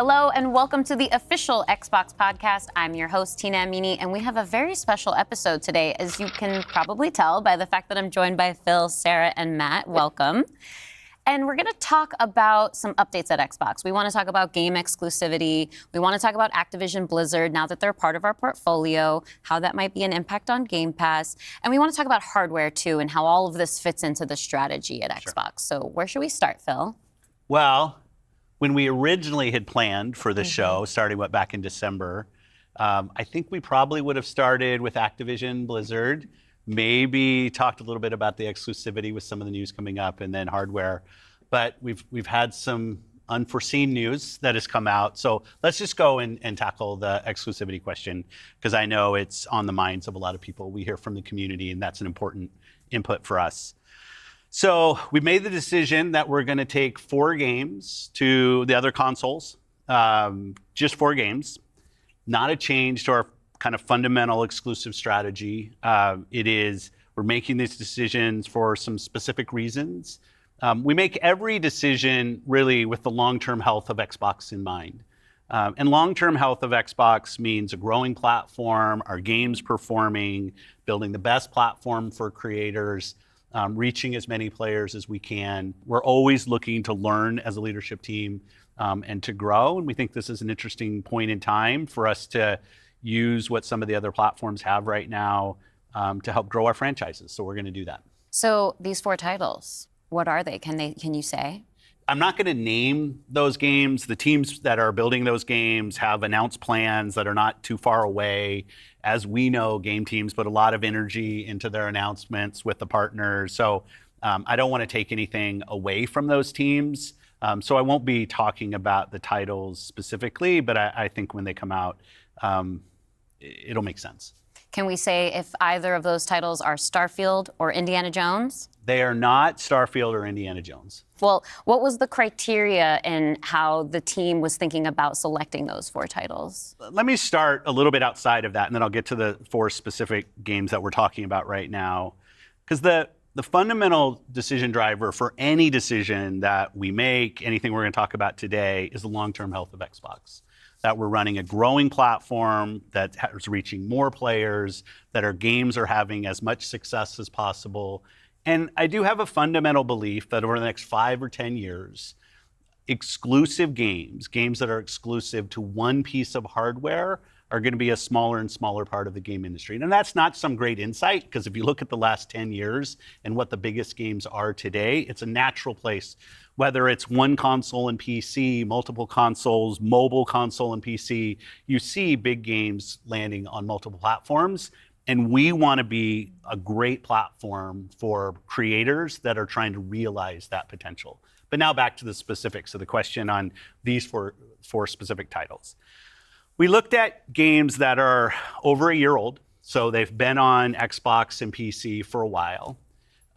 Hello and welcome to the official Xbox podcast. I'm your host, Tina Amini, and we have a very special episode today, as you can probably tell by the fact that I'm joined by Phil, Sarah, and Matt. Welcome. And we're going to talk about some updates at Xbox. We want to talk about game exclusivity. We want to talk about Activision Blizzard now that they're part of our portfolio, how that might be an impact on Game Pass. And we want to talk about hardware, too, and how all of this fits into the strategy at Xbox. So where should we start, Phil? Well, when we originally had planned for the show, starting back in December, I think we probably would have started with Activision Blizzard, maybe talked a little bit about the exclusivity with some of the news coming up, and then hardware. But we've had some unforeseen news that has come out. So let's just go and tackle the exclusivity question, because I know it's on the minds of a lot of people. We hear from the community, and that's an important input for us. So we made the decision that we're going to take 4 games to the other consoles, just 4 games, not a change to our kind of fundamental exclusive strategy. We're making these decisions for some specific reasons. We make every decision really with the long-term health of Xbox in mind. And long-term health of Xbox means a growing platform, our games performing, building the best platform for creators, reaching as many players as we can. We're always looking to learn as a leadership team and to grow. And we think this is an interesting point in time for us to use what some of the other platforms have right now to help grow our franchises. So we're going to do that. So these 4 titles, what are they? Can you say? I'm not going to name those games. The teams that are building those games have announced plans that are not too far away. As we know, game teams put a lot of energy into their announcements with the partners. So I don't want to take anything away from those teams. So I won't be talking about the titles specifically, but I think when they come out, it'll make sense. Can we say if either of those titles are Starfield or Indiana Jones? They are not Starfield or Indiana Jones. Well, what was the criteria in how the team was thinking about selecting those 4 titles? Let me start a little bit outside of that, and then I'll get to the 4 specific games that we're talking about right now. Because the fundamental decision driver for any decision that we make, anything we're going to talk about today, is the long-term health of Xbox. That we're running a growing platform that is reaching more players, that our games are having as much success as possible. And I do have a fundamental belief that over the next 5 or 10 years, exclusive games that are exclusive to one piece of hardware, are going to be a smaller and smaller part of the game industry. And that's not some great insight, because if you look at the last 10 years and what the biggest games are today, it's a natural place. Whether it's one console and PC, multiple consoles, mobile console and PC, you see big games landing on multiple platforms. And we want to be a great platform for creators that are trying to realize that potential. But now back to the specifics of the question on these four specific titles. We looked at games that are over a year old, so they've been on Xbox and PC for a while.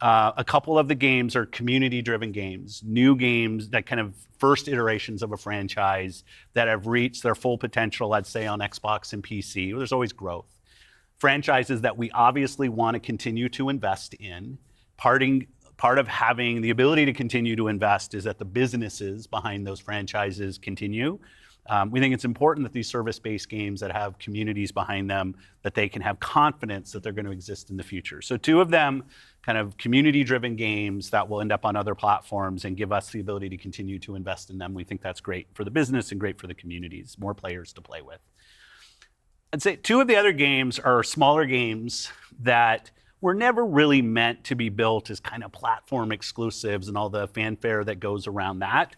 A couple of the games are community-driven games, new games that kind of first iterations of a franchise that have reached their full potential, I'd say, on Xbox and PC. There's always growth. Franchises that we obviously want to continue to invest in. Part of having the ability to continue to invest is that the businesses behind those franchises continue. We think it's important that these service-based games that have communities behind them, that they can have confidence that they're going to exist in the future. So 2 of them, kind of community-driven games that will end up on other platforms and give us the ability to continue to invest in them. We think that's great for the business and great for the communities, more players to play with. I'd say 2 of the other games are smaller games that were never really meant to be built as kind of platform exclusives and all the fanfare that goes around that.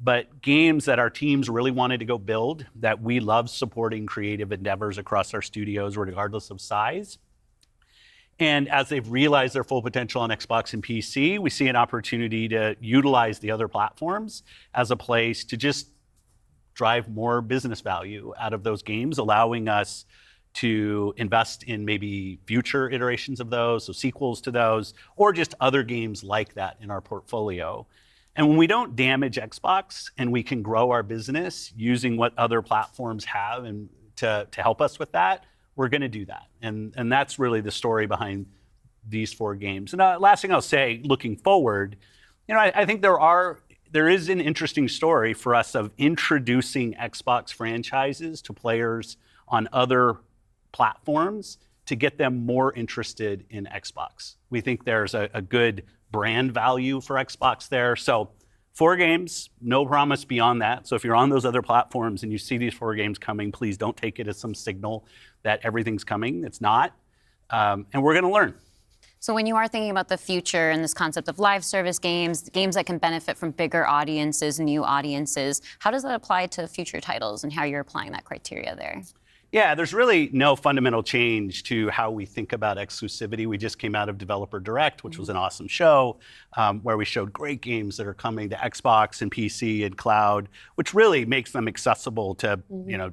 But games that our teams really wanted to go build, that we love supporting creative endeavors across our studios, regardless of size. And as they've realized their full potential on Xbox and PC, we see an opportunity to utilize the other platforms as a place to just drive more business value out of those games, allowing us to invest in maybe future iterations of those, so sequels to those, or just other games like that in our portfolio. And when we don't damage Xbox and we can grow our business using what other platforms have and to help us with that, we're going to do that. And that's really the story behind these 4 games. And last thing I'll say, looking forward, I think there are there is an interesting story for us of introducing Xbox franchises to players on other platforms to get them more interested in Xbox. We think there's a good brand value for Xbox there. So 4 games, no promise beyond that. So if you're on those other platforms and you see these 4 games coming, please don't take it as some signal that everything's coming. It's not. And we're going to learn. So when you are thinking about the future and this concept of live service games, games that can benefit from bigger audiences, new audiences, how does that apply to future titles and how you're applying that criteria there? Yeah, there's really no fundamental change to how we think about exclusivity. We just came out of Developer Direct, which was an awesome show, where we showed great games that are coming to Xbox and PC and cloud, which really makes them accessible to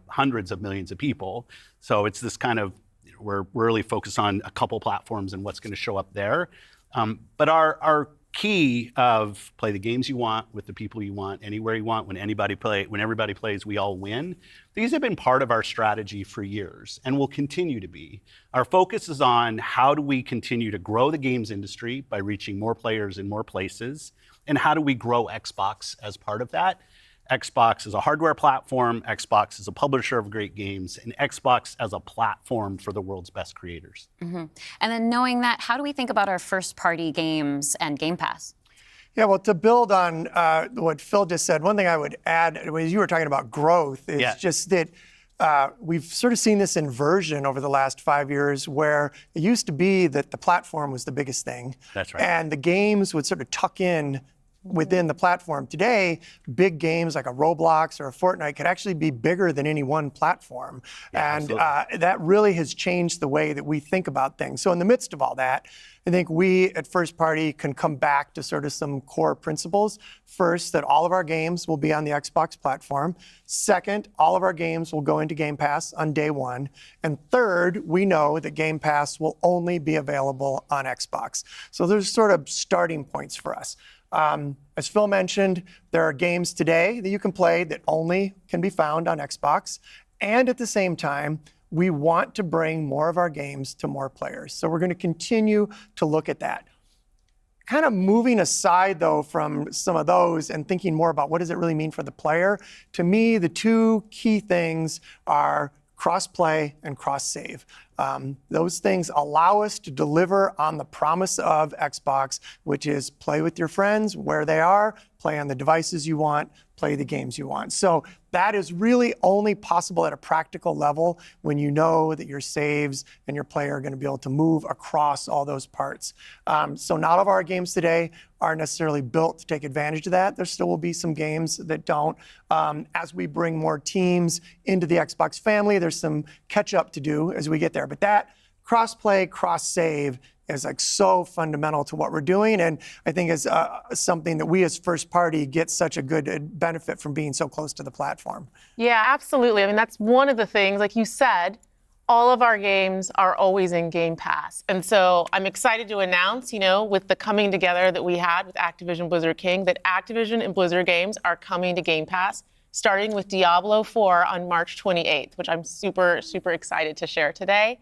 hundreds of millions of people. So it's this kind of, we're really focused on a couple platforms and what's going to show up there. But our key of play the games you want with the people you want, anywhere you want, when everybody plays, we all win. These have been part of our strategy for years and will continue to be. Our focus is on how do we continue to grow the games industry by reaching more players in more places, and how do we grow Xbox as part of that. Xbox is a hardware platform, Xbox is a publisher of great games, and Xbox as a platform for the world's best creators. Mm-hmm. And then knowing that, how do we think about our first-party games and Game Pass? Yeah, well, to build on what Phil just said, one thing I would add, as you were talking about growth, is just that we've sort of seen this inversion over the last 5 years where it used to be that the platform was the biggest thing. That's right. And the games would sort of tuck in within the platform. Today, big games like a Roblox or a Fortnite could actually be bigger than any one platform. Yeah, and that really has changed the way that we think about things. So in the midst of all that, I think we at First Party can come back to sort of some core principles. First, that all of our games will be on the Xbox platform. Second, all of our games will go into Game Pass on day one. And third, we know that Game Pass will only be available on Xbox. So there's sort of starting points for us. As Phil mentioned, there are games today that you can play that only can be found on Xbox. And at the same time, we want to bring more of our games to more players. So we're going to continue to look at that. Kind of moving aside, though, from some of those and thinking more about what does it really mean for the player, to me, the 2 key things are cross-play and cross-save. Those things allow us to deliver on the promise of Xbox, which is play with your friends where they are, play on the devices you want, play the games you want. So that is really only possible at a practical level when you know that your saves and your player are going to be able to move across all those parts. So not all of our games today are necessarily built to take advantage of that. There still will be some games that don't. As we bring more teams into the Xbox family, there's some catch up to do as we get there. But that cross-play, cross-save is like so fundamental to what we're doing, and I think is something that we as First Party get such a good benefit from being so close to the platform. Yeah, absolutely. I mean, that's one of the things, like you said, all of our games are always in Game Pass. And so I'm excited to announce, with the coming together that we had with Activision Blizzard King, that Activision and Blizzard games are coming to Game Pass, starting with Diablo 4 on March 28th, which I'm super, super excited to share today.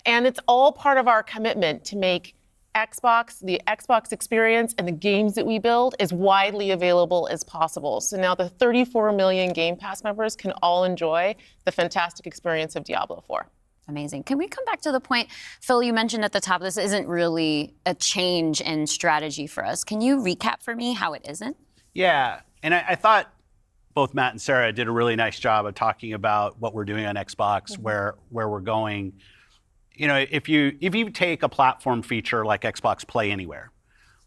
And it's all part of our commitment to make Xbox, the Xbox experience and the games that we build as widely available as possible. So now the 34 million Game Pass members can all enjoy the fantastic experience of Diablo 4. Amazing. Can we come back to the point, Phil, you mentioned at the top, this isn't really a change in strategy for us. Can you recap for me how it isn't? Yeah, and I thought both Matt and Sarah did a really nice job of talking about what we're doing on Xbox, where we're going. If you take a platform feature like Xbox Play Anywhere,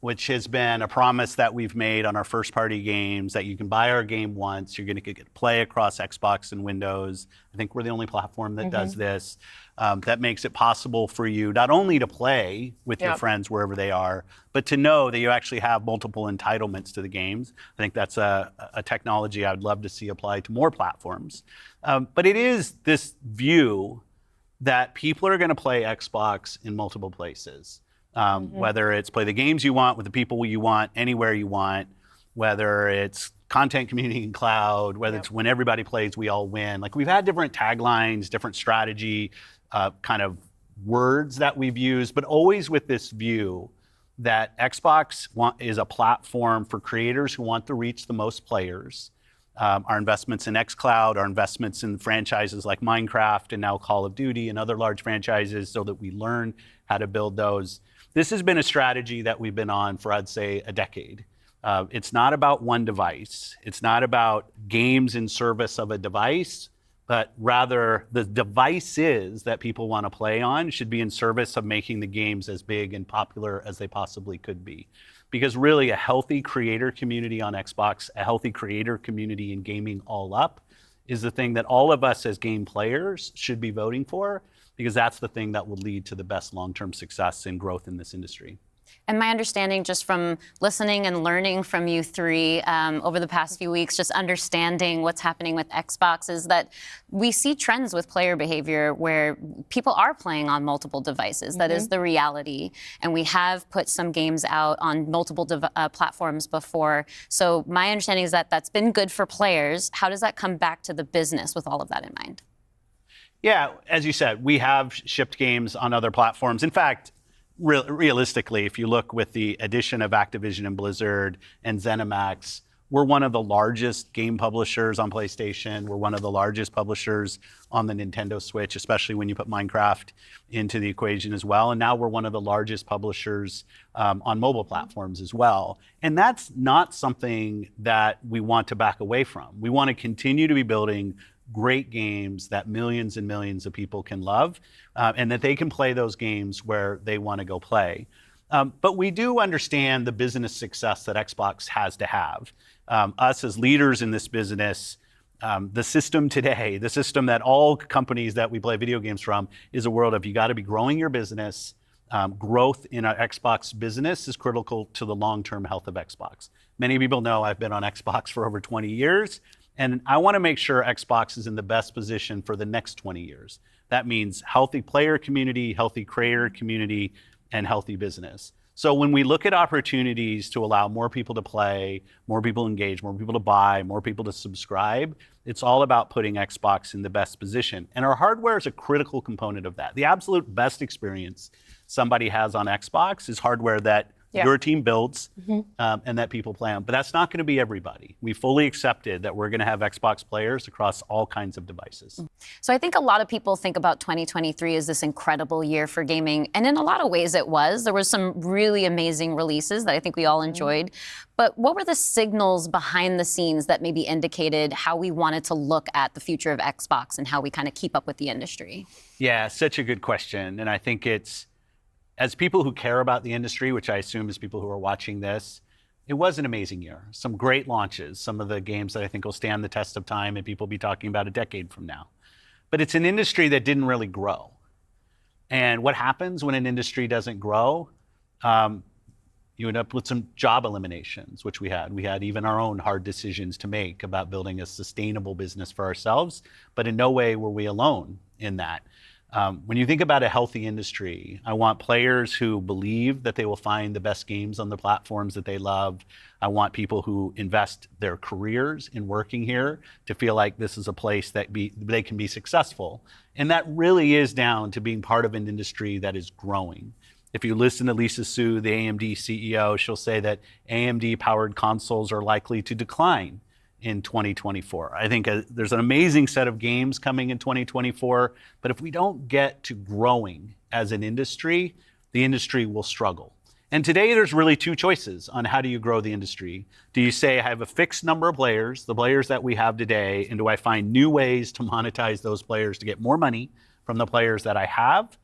which has been a promise that we've made on our first-party games, that you can buy our game once, you're going to get to play across Xbox and Windows. I think we're the only platform that does this. That makes it possible for you not only to play with your friends wherever they are, but to know that you actually have multiple entitlements to the games. I think that's a technology I would love to see applied to more platforms. But it is this view that people are going to play Xbox in multiple places. Whether it's play the games you want with the people you want, anywhere you want, whether it's content, community, and cloud, whether it's when everybody plays, we all win. Like, we've had different taglines, different strategy kind of words that we've used, but always with this view that Xbox is a platform for creators who want to reach the most players. Our investments in xCloud, our investments in franchises like Minecraft and now Call of Duty and other large franchises so that we learn how to build those. This has been a strategy that we've been on for, I'd say, a decade. It's not about one device. It's not about games in service of a device, but rather the devices that people want to play on should be in service of making the games as big and popular as they possibly could be. Because really a healthy creator community on Xbox, a healthy creator community in gaming all up is the thing that all of us as game players should be voting for, because that's the thing that will lead to the best long-term success and growth in this industry. And my understanding, just from listening and learning from you three over the past few weeks, just understanding what's happening with Xbox, is that we see trends with player behavior where people are playing on multiple devices. That is the reality. And we have put some games out on multiple platforms before. So my understanding is that that's been good for players. How does that come back to the business with all of that in mind? Yeah, as you said, we have shipped games on other platforms. In fact, realistically, if you look with the addition of Activision and Blizzard and ZeniMax, we're one of the largest game publishers on PlayStation. We're one of the largest publishers on the Nintendo Switch, especially when you put Minecraft into the equation as well. And now we're one of the largest publishers on mobile platforms as well. And that's not something that we want to back away from. We want to continue to be building great games that millions and millions of people can love, and that they can play those games where they want to go play. But we do understand the business success that Xbox has to have. Us as leaders in this business, the system today, the system that all companies that we play video games from, is a world of you got to be growing your business. Growth in our Xbox business is critical to the long-term health of Xbox. Many people know I've been on Xbox for over 20 years. And I want to make sure Xbox is in the best position for the next 20 years. That means healthy player community, healthy creator community, and healthy business. So when we look at opportunities to allow more people to play, more people engage, more people to buy, more people to subscribe, it's all about putting Xbox in the best position. And our hardware is a critical component of that. The absolute best experience somebody has on Xbox is hardware that your team builds and that people play on. But that's not going to be everybody. We fully accepted that we're going to have Xbox players across all kinds of devices. So I think a lot of people think about 2023 as this incredible year for gaming. And in a lot of ways it was. There were some really amazing releases that I think we all enjoyed. But what were the signals behind the scenes that maybe indicated how we wanted to look at the future of Xbox and how we kind of keep up with the industry? Yeah, such a good question. And I think it's, as people who care about the industry, which I assume is people who are watching this, it was an amazing year. Some great launches, some of the games that I think will stand the test of time and people will be talking about a decade from now. But it's an industry that didn't really grow. And what happens when an industry doesn't grow? You end up with some job eliminations, which we had. We had even our own hard decisions to make about building a sustainable business for ourselves, but in no way were we alone in that. When you think about a healthy industry, I want players who believe that they will find the best games on the platforms that they love. I want people who invest their careers in working here to feel like this is a place that they can be successful. And that really is down to being part of an industry that is growing. If you listen to Lisa Su, the AMD CEO, she'll say that AMD-powered consoles are likely to decline in 2024. I think there's an amazing set of games coming in 2024, but if we don't get to growing as an industry, the industry will struggle. And today there's really two choices on how do you grow the industry. Do you say I have a fixed number of players, the players that we have today, and do I find new ways to monetize those players to get more money from the players that I have?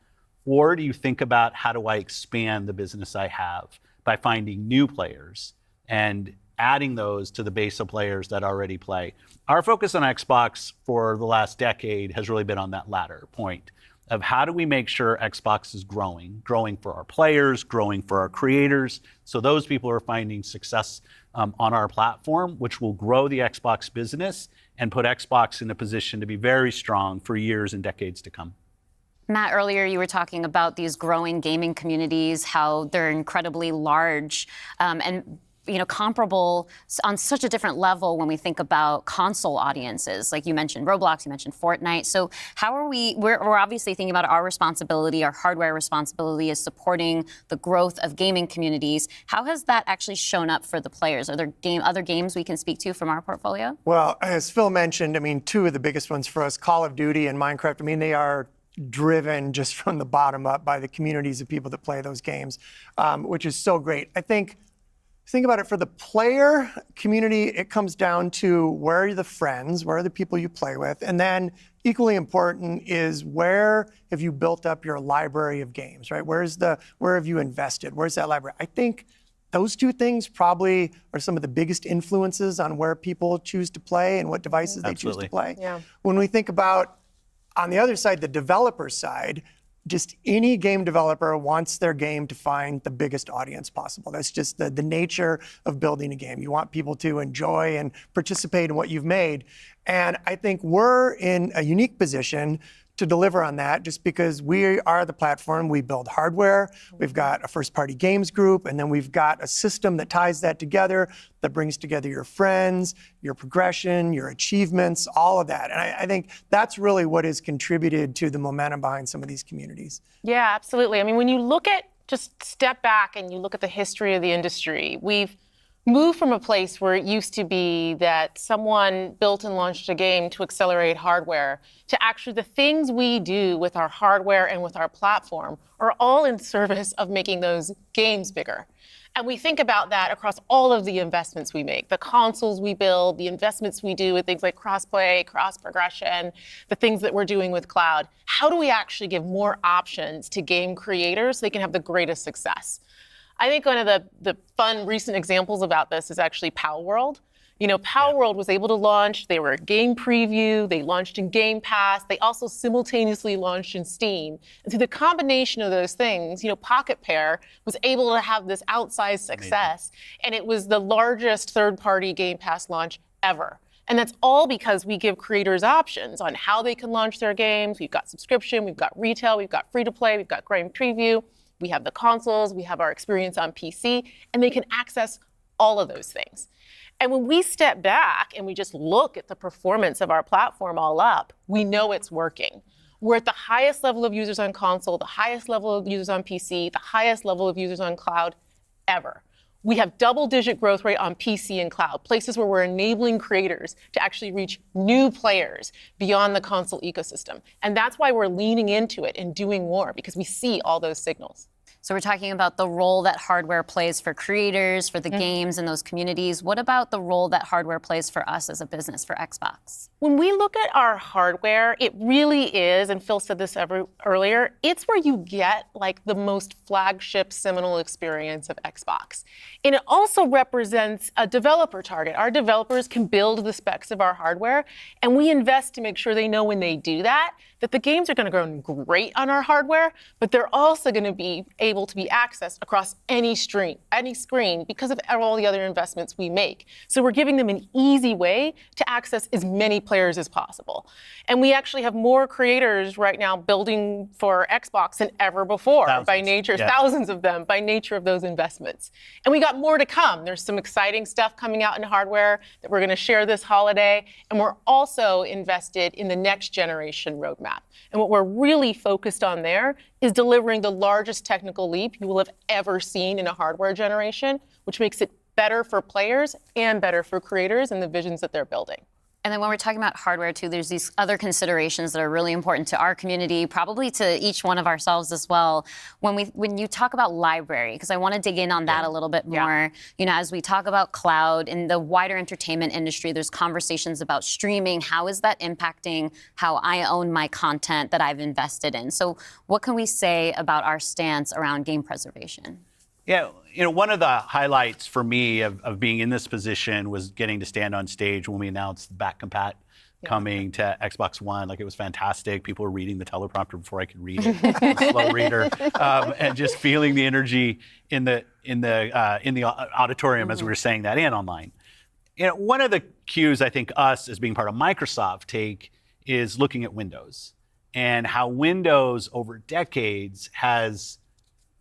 Or do you think about how do I expand the business I have by finding new players and adding those to the base of players that already play? Our focus on Xbox for the last decade has really been on that latter point of how do we make sure Xbox is growing for our players, growing for our creators, so those people are finding success on our platform, which will grow the Xbox business and put Xbox in a position to be very strong for years and decades to come. Matt, earlier you were talking about these growing gaming communities, how they're incredibly large, and comparable on such a different level when we think about console audiences. Like you mentioned Roblox, you mentioned Fortnite. So how are we're obviously thinking about our responsibility, our hardware responsibility is supporting the growth of gaming communities. How has that actually shown up for the players? Are there other games we can speak to from our portfolio? Well, as Phil mentioned, I mean, two of the biggest ones for us, Call of Duty and Minecraft, I mean, they are driven just from the bottom up by the communities of people that play those games, which is so great. I think about it, for the player community, it comes down to where are the friends, where are the people you play with, and then equally important is where have you built up your library of games, right? Where have you invested? Where's that library? I think those two things probably are some of the biggest influences on where people choose to play and what devices they choose to play. Yeah. When we think about, on the other side, the developer side, just any game developer wants their game to find the biggest audience possible. That's just the nature of building a game. You want people to enjoy and participate in what you've made. And I think we're in a unique position to deliver on that just because we are the platform. We build hardware, we've got a first-party games group, and then we've got a system that ties that together, that brings together your friends, your progression, your achievements, all of that. And I think that's really what has contributed to the momentum behind some of these communities. Yeah, absolutely. I mean, when you just step back and you look at the history of the industry, we've moved from a place where it used to be that someone built and launched a game to accelerate hardware to actually the things we do with our hardware and with our platform are all in service of making those games bigger. And we think about that across all of the investments we make, the consoles we build, the investments we do with things like cross-play, cross-progression, the things that we're doing with cloud. How do we actually give more options to game creators so they can have the greatest success? I think one of the fun recent examples about this is actually Palworld. Palworld was able to launch, they were a game preview, they launched in Game Pass, they also simultaneously launched in Steam. And through the combination of those things, Pocket Pair was able to have this outsized success, and it was the largest third-party Game Pass launch ever. And that's all because we give creators options on how they can launch their games. We've got subscription, we've got retail, we've got free-to-play, we've got game preview. We have the consoles, we have our experience on PC, and they can access all of those things. And when we step back and we just look at the performance of our platform all up, we know it's working. We're at the highest level of users on console, the highest level of users on PC, the highest level of users on cloud ever. We have double-digit growth rate on PC and cloud, places where we're enabling creators to actually reach new players beyond the console ecosystem. And that's why we're leaning into it and doing more, because we see all those signals. So we're talking about the role that hardware plays for creators, for the games and those communities. What about the role that hardware plays for us as a business, for Xbox? When we look at our hardware, it really is, and Phil said this earlier, it's where you get like the most flagship seminal experience of Xbox. And it also represents a developer target. Our developers can build the specs of our hardware, and we invest to make sure they know when they do that the games are going to run great on our hardware, but they're also going to be able to be accessed across any screen because of all the other investments we make. So we're giving them an easy way to access as many players as possible. And we actually have more creators right now building for Xbox than ever before by nature, thousands of them by nature of those investments. And we got more to come. There's some exciting stuff coming out in hardware that we're going to share this holiday. And we're also invested in the next generation roadmap. And what we're really focused on there is delivering the largest technical leap you will have ever seen in a hardware generation, which makes it better for players and better for creators and the visions that they're building. And then when we're talking about hardware too, there's these other considerations that are really important to our community, probably to each one of ourselves as well. When you talk about library, because I want to dig in on that a little bit more. As we talk about cloud in the wider entertainment industry, there's conversations about streaming. How is that impacting how I own my content that I've invested in? So what can we say about our stance around game preservation? Yeah, one of the highlights for me of being in this position was getting to stand on stage when we announced back compat coming to Xbox One. Like, it was fantastic. People were reading the teleprompter before I could read it. Slow reader, and just feeling the energy in the auditorium as we were saying that and online. One of the cues I think us as being part of Microsoft take is looking at Windows and how Windows over decades has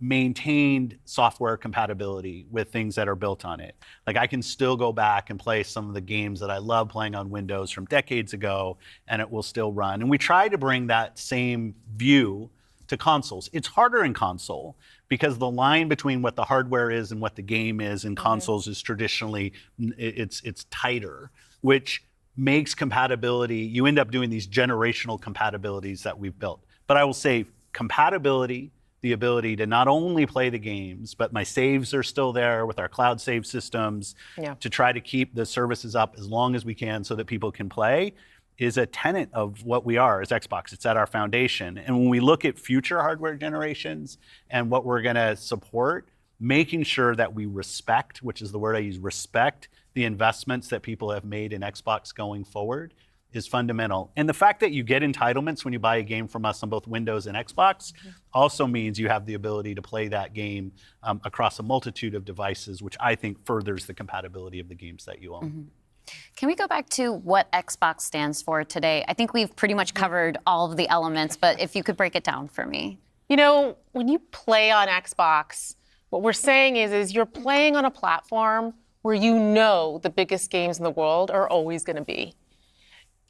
maintained software compatibility with things that are built on it. Like I can still go back and play some of the games that I love playing on Windows from decades ago, and it will still run. And we try to bring that same view to consoles. It's harder in console because the line between what the hardware is and what the game is in consoles is traditionally, it's tighter, which makes compatibility, you end up doing these generational compatibilities that we've built. But I will say compatibility, the ability to not only play the games, but my saves are still there with our cloud save systems to try to keep the services up as long as we can so that people can play, is a tenet of what we are as Xbox. It's at our foundation. And when we look at future hardware generations and what we're gonna support, making sure that we respect, which is the word I use, respect the investments that people have made in Xbox going forward is fundamental. And the fact that you get entitlements when you buy a game from us on both Windows and Xbox also means you have the ability to play that game across a multitude of devices, which I think furthers the compatibility of the games that you own. Can we go back to what Xbox stands for today? I think we've pretty much covered all of the elements, but if you could break it down for me. You know, when you play on Xbox, what we're saying is you're playing on a platform where you know the biggest games in the world are always going to be.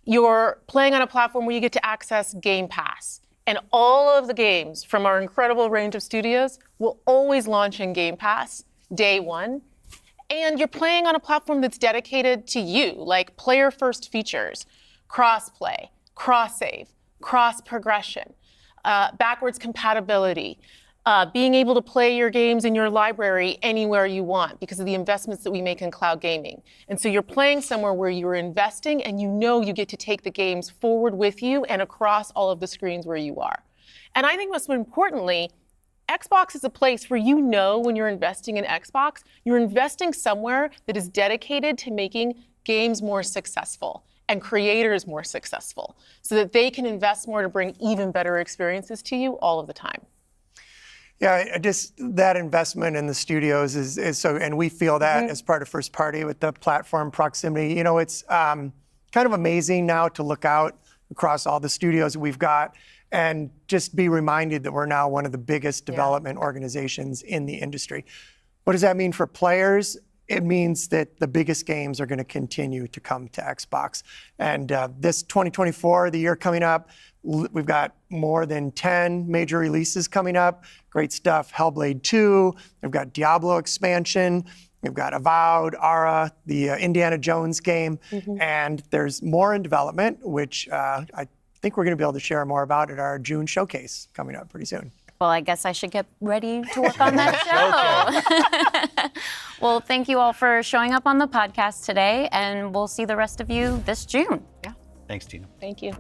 You're playing on a platform where you get to access Game Pass. And all of the games from our incredible range of studios will always launch in Game Pass day one. And you're playing on a platform that's dedicated to you, like player-first features, cross-play, cross-save, cross-progression, backwards compatibility, being able to play your games in your library anywhere you want because of the investments that we make in cloud gaming. And so you're playing somewhere where you're investing and you know you get to take the games forward with you and across all of the screens where you are. And I think most importantly, Xbox is a place where you know when you're investing in Xbox, you're investing somewhere that is dedicated to making games more successful and creators more successful so that they can invest more to bring even better experiences to you all of the time. Yeah, just that investment in the studios is so, and we feel that as part of first party with the platform proximity. You know, it's kind of amazing now to look out across all the studios we've got and just be reminded that we're now one of the biggest development organizations in the industry. What does that mean for players? It means that the biggest games are going to continue to come to Xbox. And this 2024, the year coming up, we've got more than 10 major releases coming up. Great stuff. Hellblade 2. We've got Diablo expansion. We've got Avowed, Ara, the Indiana Jones game. And there's more in development, which I think we're going to be able to share more about at our June showcase coming up pretty soon. Well, I guess I should get ready to work on that show. Well, thank you all for showing up on the podcast today, and we'll see the rest of you this June. Yeah. Thanks, Tina. Thank you.